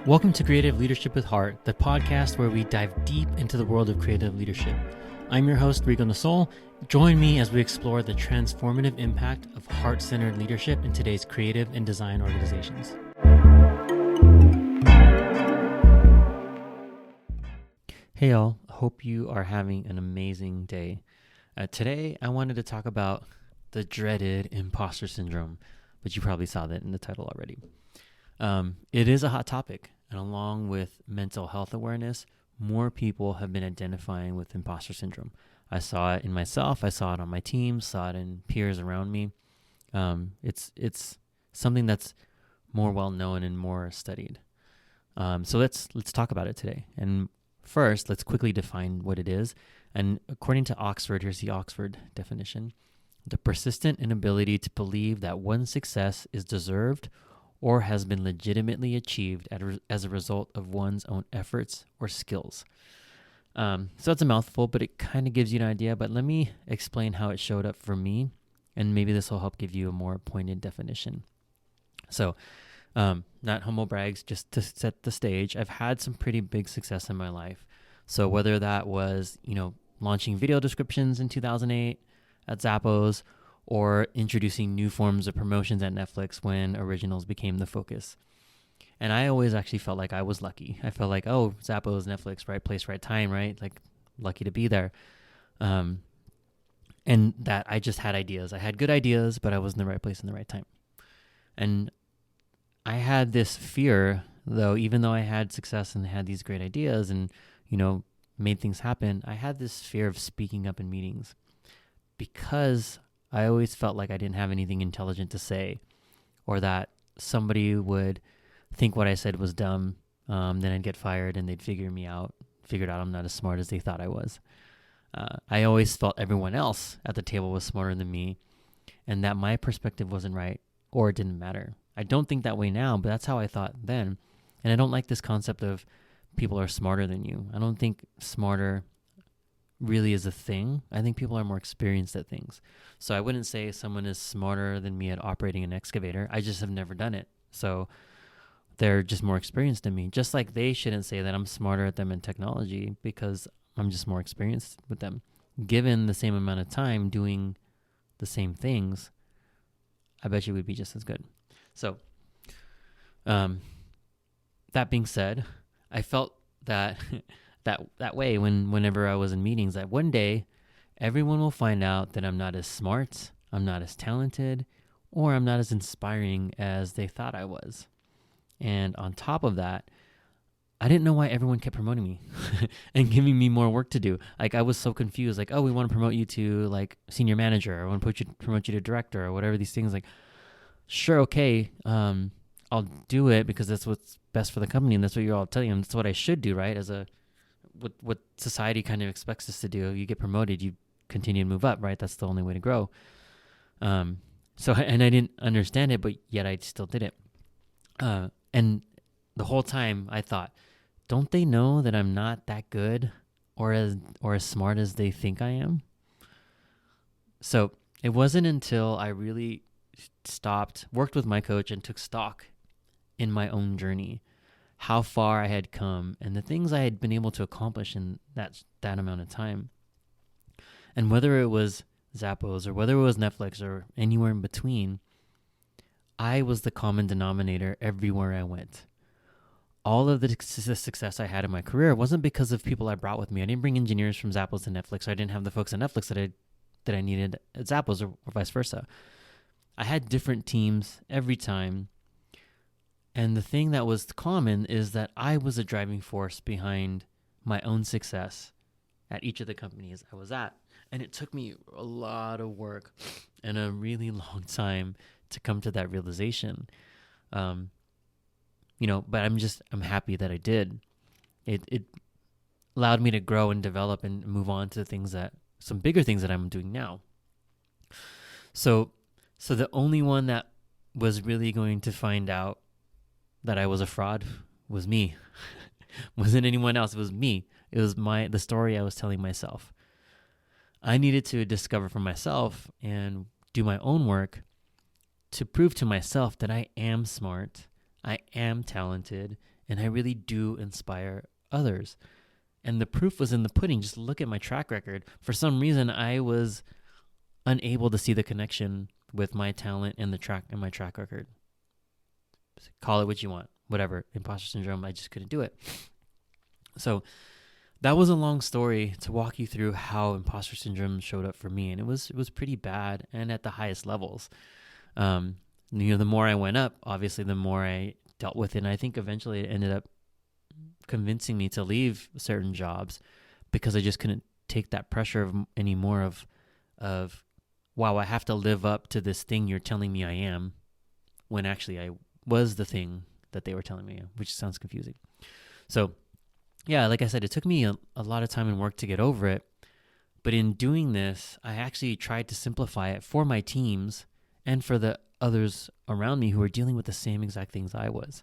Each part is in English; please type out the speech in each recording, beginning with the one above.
Welcome to Creative Leadership with Heart, the podcast where we dive deep into the world of creative leadership. I'm your host, Rico Nasol. Join me as we explore the transformative impact of heart-centered leadership in today's creative and design organizations. Hey y'all, hope you are having an amazing day. Today, I wanted to talk about the dreaded imposter syndrome, but you probably saw that in the title already. It is a hot topic, and along with mental health awareness, more people have been identifying with imposter syndrome. I saw it in myself, I saw it on my team, saw it in peers around me. It's something that's more well known and more studied. So let's talk about it today. And first, let's quickly define what it is. And according to Oxford, here's the Oxford definition: the persistent inability to believe that one's success is deserved or has been legitimately achieved as a result of one's own efforts or skills. So it's a mouthful, but it kind of gives you an idea. But let me explain how it showed up for me, and maybe this will help give you a more pointed definition. So, not humble brags, just to set the stage, I've had some pretty big success in my life. So whether that was, launching video descriptions in 2008 at Zappos, or introducing new forms of promotions at Netflix when originals became the focus. And I always actually felt like I was lucky. I felt like, Zappos, Netflix, right place, right time, right? Like, lucky to be there. And that I just had ideas. I had good ideas, but I was in the right place in the right time. And I had this fear, though, even though I had success and had these great ideas and, made things happen, I had this fear of speaking up in meetings because I always felt like I didn't have anything intelligent to say, or that somebody would think what I said was dumb, then I'd get fired and they'd figured out I'm not as smart as they thought I was. I always felt everyone else at the table was smarter than me, and that my perspective wasn't right, or it didn't matter. I don't think that way now, but that's how I thought then. And I don't like this concept of people are smarter than you. I don't think smarter really is a thing. I think people are more experienced at things. So I wouldn't say someone is smarter than me at operating an excavator. I just have never done it. So they're just more experienced than me. Just like they shouldn't say that I'm smarter at them in technology because I'm just more experienced with them. Given the same amount of time doing the same things, I bet you would be just as good. So that being said, I felt that that way whenever I was in meetings, that one day everyone will find out that I'm not as smart, I'm not as talented, or I'm not as inspiring as they thought I was. And on top of that, I didn't know why everyone kept promoting me and giving me more work to do. Like, I was so confused, like, we want to promote you to like senior manager, or want to promote you to director, or whatever these things. Like, sure, okay, I'll do it because that's what's best for the company, and that's what you're all telling them. That's what I should do, right? What society kind of expects us to do. You get promoted, you continue to move up, right? That's the only way to grow. And I didn't understand it, but yet I still did it. And the whole time I thought, don't they know that I'm not that good or as smart as they think I am? So it wasn't until I really worked with my coach, and took stock in my own journey, how far I had come, and the things I had been able to accomplish in that amount of time. And whether it was Zappos or whether it was Netflix or anywhere in between, I was the common denominator everywhere I went. All of the success I had in my career wasn't because of people I brought with me. I didn't bring engineers from Zappos to Netflix. I didn't have the folks at Netflix that I needed at Zappos, or vice versa. I had different teams every time. And the thing that was common is that I was a driving force behind my own success at each of the companies I was at. And it took me a lot of work and a really long time to come to that realization. But I'm happy that I did. It allowed me to grow and develop and move on to some bigger things that I'm doing now. So the only one that was really going to find out that I was a fraud was me. Wasn't anyone else. It was me. It was the story I was telling myself. I needed to discover for myself and do my own work to prove to myself that I am smart, I am talented, and I really do inspire others. And the proof was in the pudding. Just look at my track record. For some reason, I was unable to see the connection with my talent and my track record. Call it what you want, whatever. Imposter syndrome, I just couldn't do it. So that was a long story to walk you through how imposter syndrome showed up for me, and it was pretty bad and at the highest levels. The more I went up, obviously, the more I dealt with it. And I think eventually it ended up convincing me to leave certain jobs because I just couldn't take that pressure anymore of wow, I have to live up to this thing you're telling me I am, when actually I was the thing that they were telling me, which sounds confusing. So yeah, like I said, it took me a lot of time and work to get over it. But in doing this, I actually tried to simplify it for my teams and for the others around me who were dealing with the same exact things I was.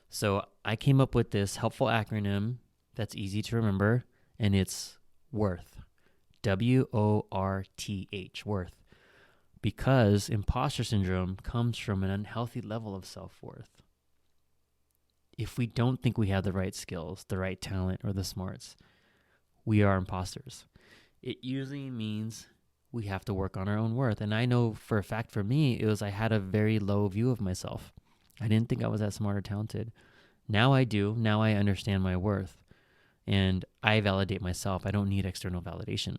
So I came up with this helpful acronym that's easy to remember, and it's WORTH. W-O-R-T-H, WORTH. Because imposter syndrome comes from an unhealthy level of self-worth. If we don't think we have the right skills, the right talent, or the smarts, we are imposters. It usually means we have to work on our own worth. And I know for a fact for me, it was I had a very low view of myself. I didn't think I was that smart or talented. Now I do. Now I understand my worth. And I validate myself. I don't need external validation.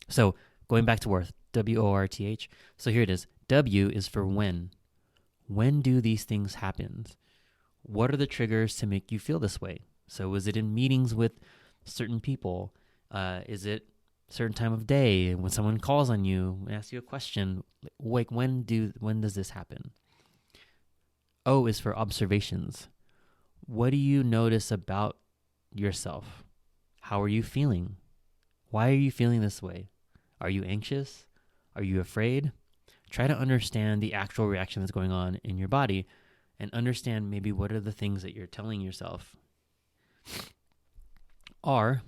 So going back to worth, W-O-R-T-H. So here it is. W is for when. When do these things happen? What are the triggers to make you feel this way? So is it in meetings with certain people? Is it certain time of day when someone calls on you and asks you a question? Like when does this happen? O is for observations. What do you notice about yourself? How are you feeling? Why are you feeling this way? Are you anxious? Are you afraid? Try to understand the actual reaction that's going on in your body and understand maybe what are the things that you're telling yourself. R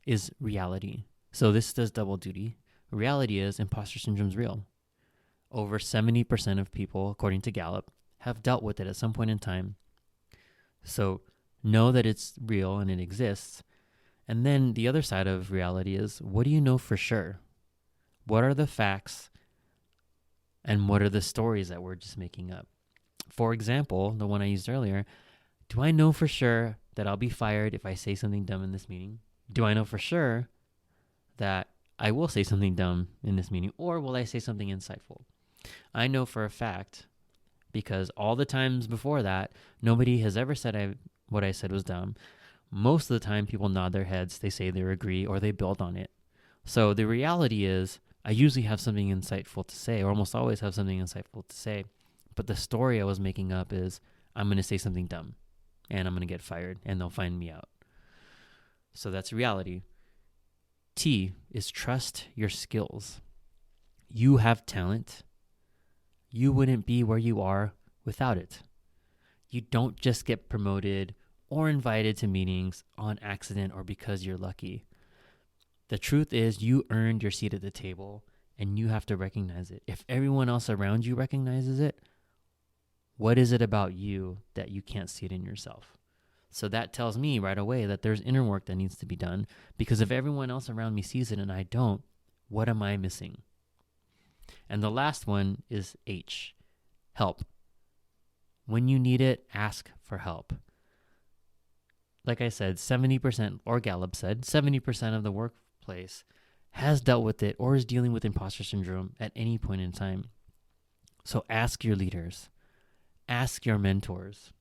is reality. So this does double duty. Reality is imposter syndrome is real. Over 70% of people, according to Gallup, have dealt with it at some point in time. So know that it's real and it exists. And then the other side of reality is, what do you know for sure? What are the facts and what are the stories that we're just making up? For example, the one I used earlier, do I know for sure that I'll be fired if I say something dumb in this meeting? Do I know for sure that I will say something dumb in this meeting, or will I say something insightful? I know for a fact because all the times before that, nobody has ever said what I said was dumb. Most of the time, people nod their heads, they say they agree, or they build on it. So the reality is, I usually have something insightful to say, or almost always have something insightful to say. But the story I was making up is, I'm going to say something dumb, and I'm going to get fired, and they'll find me out. So that's reality. T is trust your skills. You have talent. You wouldn't be where you are without it. You don't just get promoted or invited to meetings on accident or because you're lucky. The truth is you earned your seat at the table and you have to recognize it. If everyone else around you recognizes it, what is it about you that you can't see it in yourself? So that tells me right away that there's inner work that needs to be done, because if everyone else around me sees it and I don't, what am I missing? And the last one is H, help. When you need it, ask for help. Like I said, 70%, or Gallup said, 70% of the workplace has dealt with it or is dealing with imposter syndrome at any point in time. So ask your leaders, ask your mentors,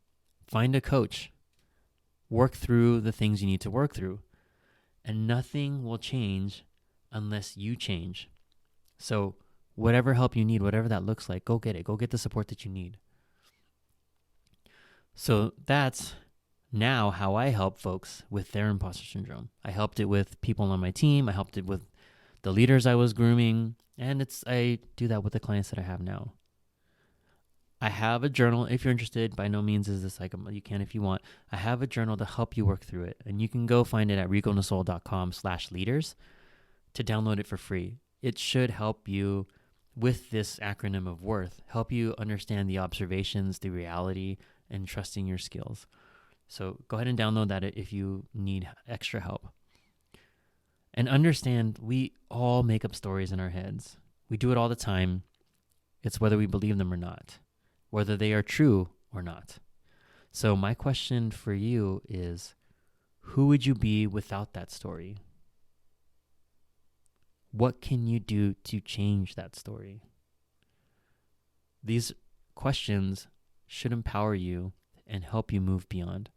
find a coach, work through the things you need to work through, and nothing will change unless you change. So whatever help you need, whatever that looks like, go get it. Go get the support that you need. So that's now how I help folks with their imposter syndrome. I helped it with people on my team. I helped it with the leaders I was grooming. And I do that with the clients that I have now. I have a journal. If you're interested, by no means is this like you can if you want. I have a journal to help you work through it. And you can go find it at riconasoul.com/leaders to download it for free. It should help you with this acronym of WORTH, help you understand the observations, the reality, and trusting your skills. So go ahead and download that if you need extra help. And understand, we all make up stories in our heads. We do it all the time. It's whether we believe them or not, whether they are true or not. So my question for you is, who would you be without that story? What can you do to change that story? These questions should empower you and help you move beyond.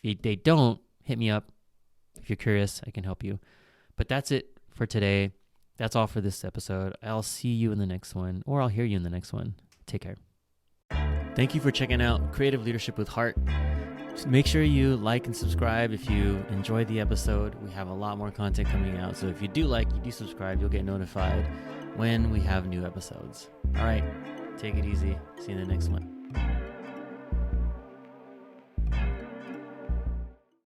If they don't, hit me up. If you're curious, I can help you. But that's it for today. That's all for this episode. I'll see you in the next one, or I'll hear you in the next one. Take care. Thank you for checking out Creative Leadership with Heart. Make sure you like and subscribe if you enjoyed the episode. We have a lot more content coming out. So if you do subscribe, you'll get notified when we have new episodes. All right, take it easy. See you in the next one.